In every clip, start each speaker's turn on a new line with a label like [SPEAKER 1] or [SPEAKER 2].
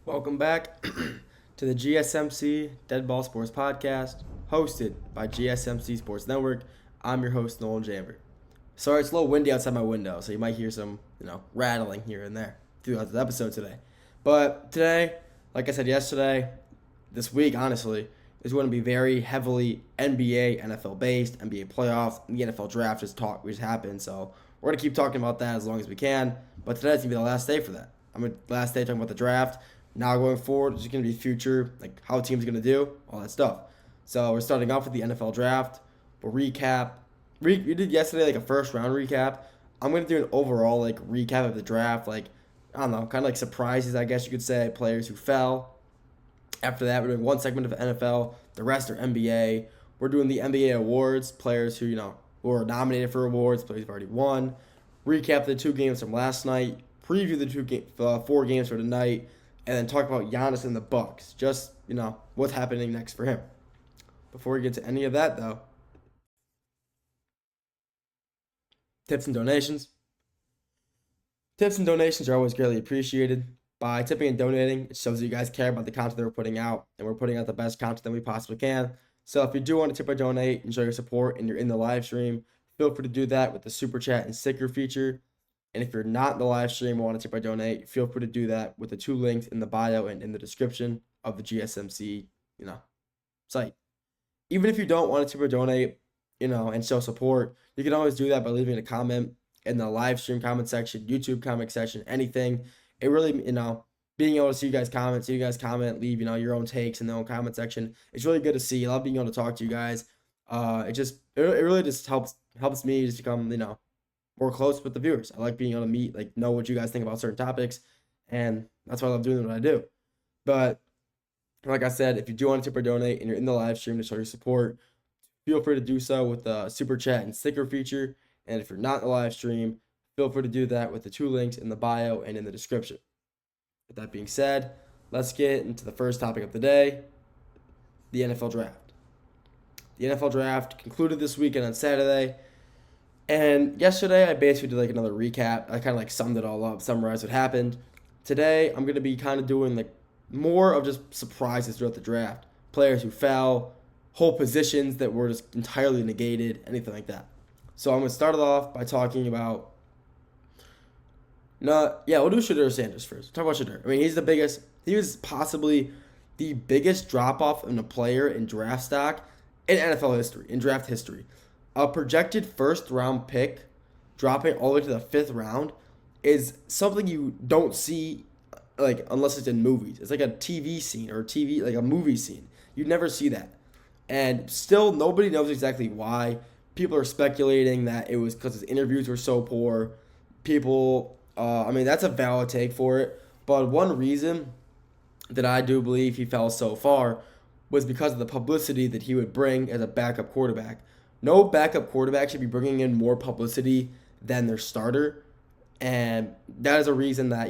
[SPEAKER 1] Welcome back to the GSMC Dead Ball Sports Podcast, hosted by GSMC Sports Network. I'm your host, Nolan Jamber. Sorry, it's a little windy outside my window, so you might hear some, rattling here and there throughout the episode today. But today, like I said yesterday, this week, honestly, is going to be very heavily NBA, NFL based, NBA playoffs, and the NFL draft just happened. So we're gonna keep talking about that as long as we can. But today's gonna be the last day for that. Last day talking about the draft. Now going forward, it's going to be future, like how teams are going to do, all that stuff. So we're starting off with the NFL draft. We'll recap. We did yesterday like a first round recap. I'm going to do an overall like recap of the draft. Like, I don't know, kind of like surprises, I guess you could say, players who fell. After that, we're doing one segment of NFL. The rest are NBA. We're doing the NBA awards, players who, who are nominated for awards, players who've already won. Recap the two games from last night. Preview the four games for tonight. And then talk about Giannis and the Bucks. Just, what's happening next for him. Before we get to any of that, though, tips and donations. Tips and donations are always greatly appreciated. By tipping and donating, it shows that you guys care about the content that we're putting out, and we're putting out the best content that we possibly can. So if you do want to tip or donate and show your support and you're in the live stream, feel free to do that with the super chat and sticker feature. And if you're not in the live stream or want to tip or donate, feel free to do that with the two links in the bio and in the description of the GSMC, site. Even if you don't want to tip or donate, and show support, you can always do that by leaving a comment in the live stream comment section, YouTube comment section, anything. It really, being able to see you guys comment, leave, your own takes in the own comment section. It's really good to see. I love being able to talk to you guys. It really just helps me just become, more close with the viewers. I like being able to meet, know what you guys think about certain topics, and that's why I love doing what I do. But like I said, if you do want to tip or donate and you're in the live stream to show your support, feel free to do so with the super chat and sticker feature. And if you're not in the live stream, feel free to do that with the two links in the bio and in the description. With that being said, let's get into the first topic of the day, the NFL draft. The NFL draft concluded this weekend on Saturday. And yesterday, I basically did another recap. I kind of summed it all up, summarized what happened. Today, I'm going to be kind of doing more of just surprises throughout the draft. Players who fell, whole positions that were just entirely negated, anything like that. So I'm going to start it off by talking about... we'll do Shedeur Sanders first. Talk about Shedeur. He was possibly the biggest drop-off in a player in draft stock in NFL history, in draft history. A projected first-round pick dropping all the way to the fifth round is something you don't see, unless it's in movies. It's like a TV scene or a movie scene. You never see that. And still, nobody knows exactly why. People are speculating that it was because his interviews were so poor. People, that's a valid take for it. But one reason that I do believe he fell so far was because of the publicity that he would bring as a backup quarterback. No backup quarterback should be bringing in more publicity than their starter. And that is a reason that,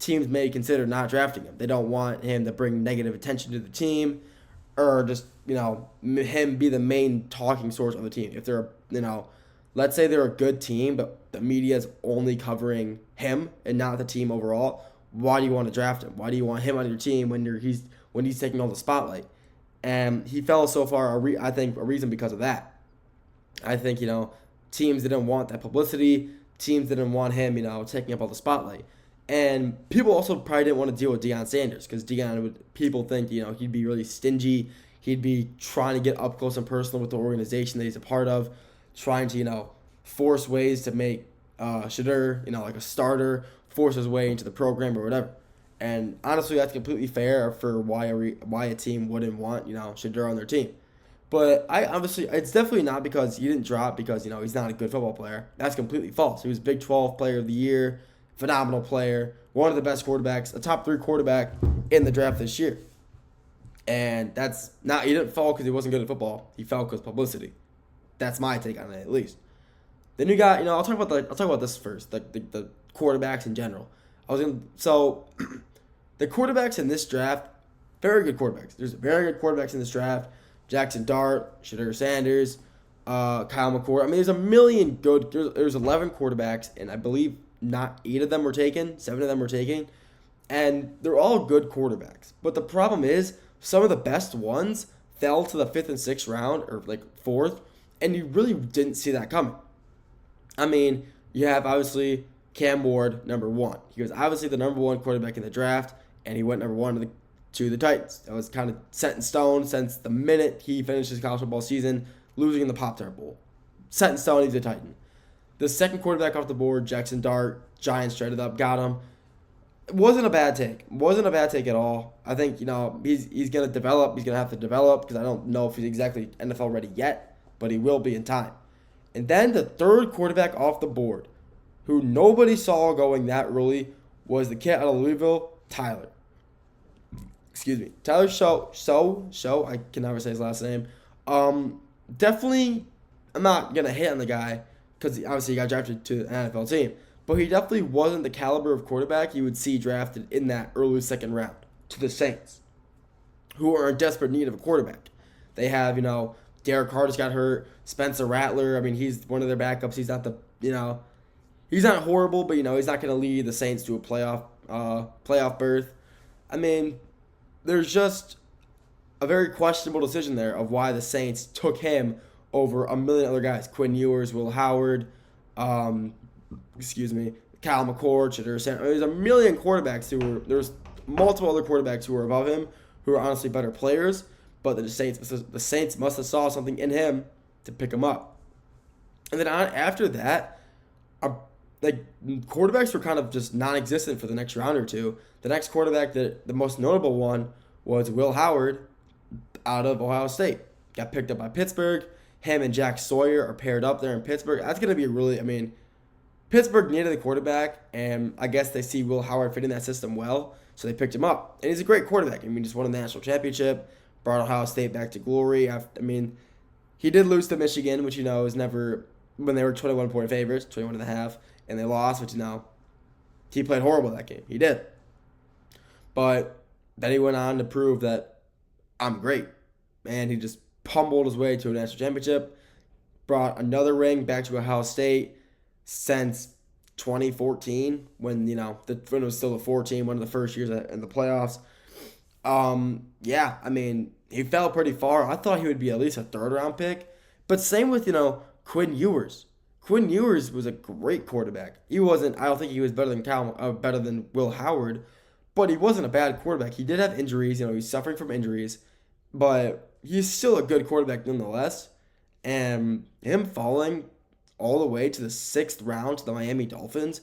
[SPEAKER 1] teams may consider not drafting him. They don't want him to bring negative attention to the team or just, him be the main talking source of the team. If they're, let's say they're a good team, but the media is only covering him and not the team overall, why do you want to draft him? Why do you want him on your team when he's taking all the spotlight? And he fell so far, I think, a reason because of that. I think, teams didn't want that publicity. Teams didn't want him, taking up all the spotlight. And people also probably didn't want to deal with Deion Sanders because people think, he'd be really stingy. He'd be trying to get up close and personal with the organization that he's a part of, trying to, force ways to make Shedeur, like a starter, force his way into the program or whatever. And honestly, that's completely fair for why a team wouldn't want, Shedeur on their team. But it's definitely not because he didn't drop because, he's not a good football player. That's completely false. He was Big 12 Player of the Year, phenomenal player, one of the best quarterbacks, a top 3 quarterback in the draft this year. And he didn't fall because he wasn't good at football. He fell because of publicity. That's my take on it, at least. Then you got, I'll talk about this first, the quarterbacks in general. The quarterbacks in this draft, very good quarterbacks. There's very good quarterbacks in this draft. Jackson Dart, Shedeur Sanders, Kyle McCord. There's a million good. There's 11 quarterbacks, and I believe not 8 of them were taken. 7 of them were taken. And they're all good quarterbacks. But the problem is, some of the best ones fell to the 5th and 6th round, or like 4th, and you really didn't see that coming. I mean, you have obviously Cam Ward, number 1. He was obviously the number 1 quarterback in the draft, and he went number 1 to the Titans. That was kind of set in stone since the minute he finished his college football season, losing in the Pop-Tart Bowl. Set in stone, he's a Titan. The second quarterback off the board, Jackson Dart, Giants traded up, got him. It wasn't a bad take. Wasn't a bad take at all. I think, he's going to develop. He's going to have to develop because I don't know if he's exactly NFL ready yet, but he will be in time. And then the third quarterback off the board, who nobody saw going that early, was the kid out of Louisville, Tyler. Excuse me. Tyler Show, I can never say his last name. Definitely, I'm not going to hit on the guy because obviously he got drafted to an NFL team. But he definitely wasn't the caliber of quarterback you would see drafted in that early second round to the Saints, who are in desperate need of a quarterback. They have, Derek Carr just got hurt. Spencer Rattler, I mean, he's one of their backups. He's not he's not horrible, but, he's not going to lead the Saints to a playoff berth. I mean, there's just a very questionable decision there of why the Saints took him over a million other guys. Quinn Ewers, Will Howard, Kyle McCord, Shedeur Sanders. There's a million quarterbacks there's multiple other quarterbacks who were above him, who are honestly better players, but the Saints must have saw something in him to pick him up. And then after that, quarterbacks were kind of just non-existent for the next round or two. The next quarterback, the most notable one, was Will Howard out of Ohio State. Got picked up by Pittsburgh. Him and Jack Sawyer are paired up there in Pittsburgh. That's going to be Pittsburgh needed a quarterback, and I guess they see Will Howard fitting that system well, so they picked him up. And he's a great quarterback. Just won a national championship, brought Ohio State back to glory. He did lose to Michigan, which, is never, when they were 21-point favorites, 21.5, and they lost, which, he played horrible that game. He did. But then he went on to prove that I'm great. And he just pummeled his way to a national championship, brought another ring back to Ohio State since 2014 when it was still the 4 team, one of the first years in the playoffs. He fell pretty far. I thought he would be at least a 3rd round pick, but same with Quinn Ewers. Quinn Ewers was a great quarterback. He wasn't. I don't think he was better than Will Howard, but he wasn't a bad quarterback. He did have injuries. He's suffering from injuries, but he's still a good quarterback nonetheless. And him falling all the way to the 6th round to the Miami Dolphins,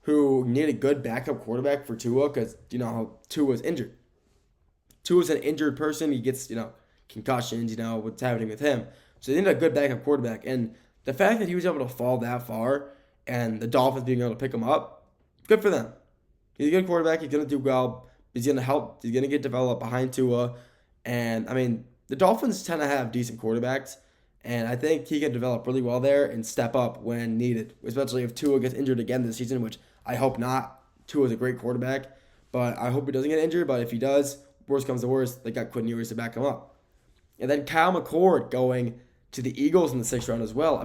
[SPEAKER 1] who need a good backup quarterback for Tua because, how Tua's injured. Tua's an injured person. He gets, concussions, what's happening with him. So they need a good backup quarterback. And the fact that he was able to fall that far and the Dolphins being able to pick him up, good for them. He's a good quarterback. He's going to do well. He's going to help. He's going to get developed behind Tua. And, the Dolphins tend to have decent quarterbacks. And I think he can develop really well there and step up when needed, especially if Tua gets injured again this season, which I hope not. Tua's a great quarterback, but I hope he doesn't get injured. But if he does, worst comes to worst, they got Quinn Ewers to back him up. And then Kyle McCord going to the Eagles in the 6th round as well.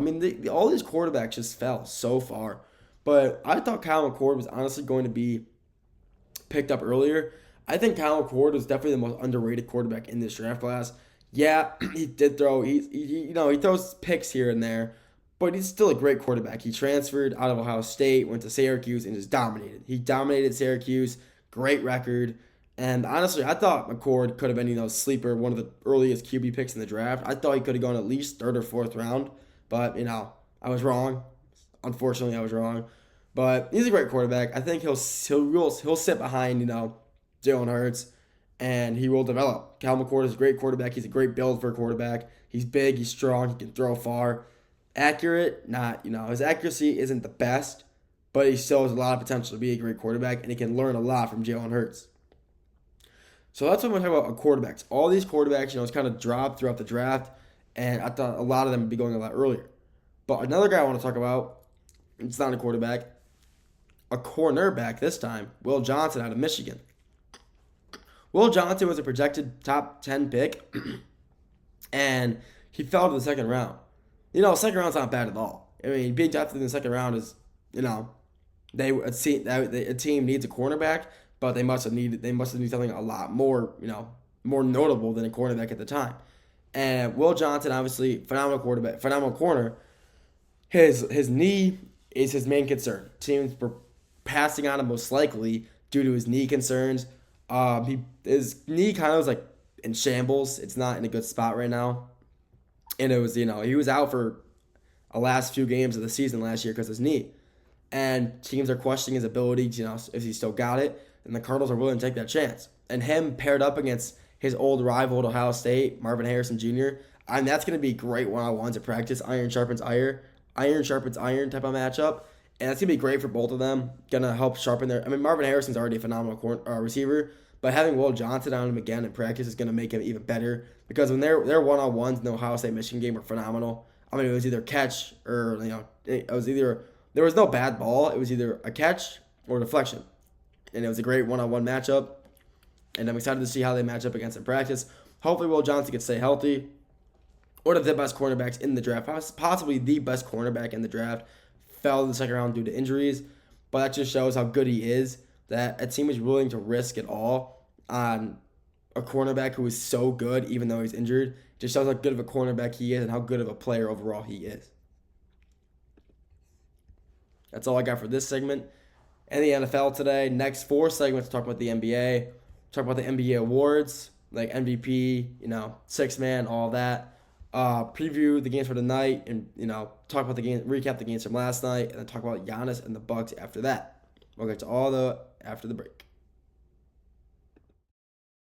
[SPEAKER 1] All these quarterbacks just fell so far. But I thought Kyle McCord was honestly going to be picked up earlier. I think Kyle McCord was definitely the most underrated quarterback in this draft class. Yeah, he did throw. He throws picks here and there, but he's still a great quarterback. He transferred out of Ohio State, went to Syracuse, and just dominated. He dominated Syracuse. Great record. And honestly, I thought McCord could have been, sleeper, one of the earliest QB picks in the draft. I thought he could have gone at least 3rd or 4th round, but I was wrong. Unfortunately, I was wrong. But he's a great quarterback. I think he'll sit behind Jalen Hurts. And he will develop. Kyle McCord is a great quarterback. He's a great build for a quarterback. He's big. He's strong. He can throw far. Accurate, not, his accuracy isn't the best, but he still has a lot of potential to be a great quarterback, and he can learn a lot from Jalen Hurts. So that's what I'm going to talk about quarterbacks. All these quarterbacks, it's kind of dropped throughout the draft, and I thought a lot of them would be going a lot earlier. But another guy I want to talk about, it's not a quarterback, a cornerback this time, Will Johnson out of Michigan. Will Johnson was a projected top 10 pick, and he fell to the 2nd round. 2nd round's not bad at all. Being drafted in the 2nd round is, a team needs a cornerback, but they must have needed something a lot more, more notable than a cornerback at the time. And Will Johnson, obviously, phenomenal quarterback, phenomenal corner. His knee is his main concern. Teams were passing on him most likely due to his knee concerns. His knee kind of was like in shambles. It's not in a good spot right now. And it was, he was out for the last few games of the season last year because of his knee. And teams are questioning his ability, if he still got it. And the Cardinals are willing to take that chance. And him paired up against his old rival at Ohio State, Marvin Harrison Jr., and that's going to be great one-on-ones at practice. Iron sharpens iron type of matchup. And that's going to be great for both of them. Going to help sharpen their... Marvin Harrison's already a phenomenal receiver, but having Will Johnson on him again in practice is going to make him even better because when their one-on-ones in the Ohio State-Michigan game were phenomenal. It was either catch or, it was either... There was no bad ball. It was either a catch or deflection. And it was a great one-on-one matchup. And I'm excited to see how they match up against in practice. Hopefully Will Johnson can stay healthy. One of the best cornerbacks in the draft, possibly the best cornerback in the draft, fell in the second round due to injuries. But that just shows how good he is, that a team is willing to risk it all on a cornerback who is so good even though he's injured. It just shows how good of a cornerback he is and how good of a player overall he is. That's all I got for this segment. And the NFL today. Next 4 segments talk about the NBA. Talk about the NBA awards, like MVP, sixth man, all that. Preview the games for tonight and, talk about the game, recap the games from last night, and then talk about Giannis and the Bucks after that. We'll get to all after the break.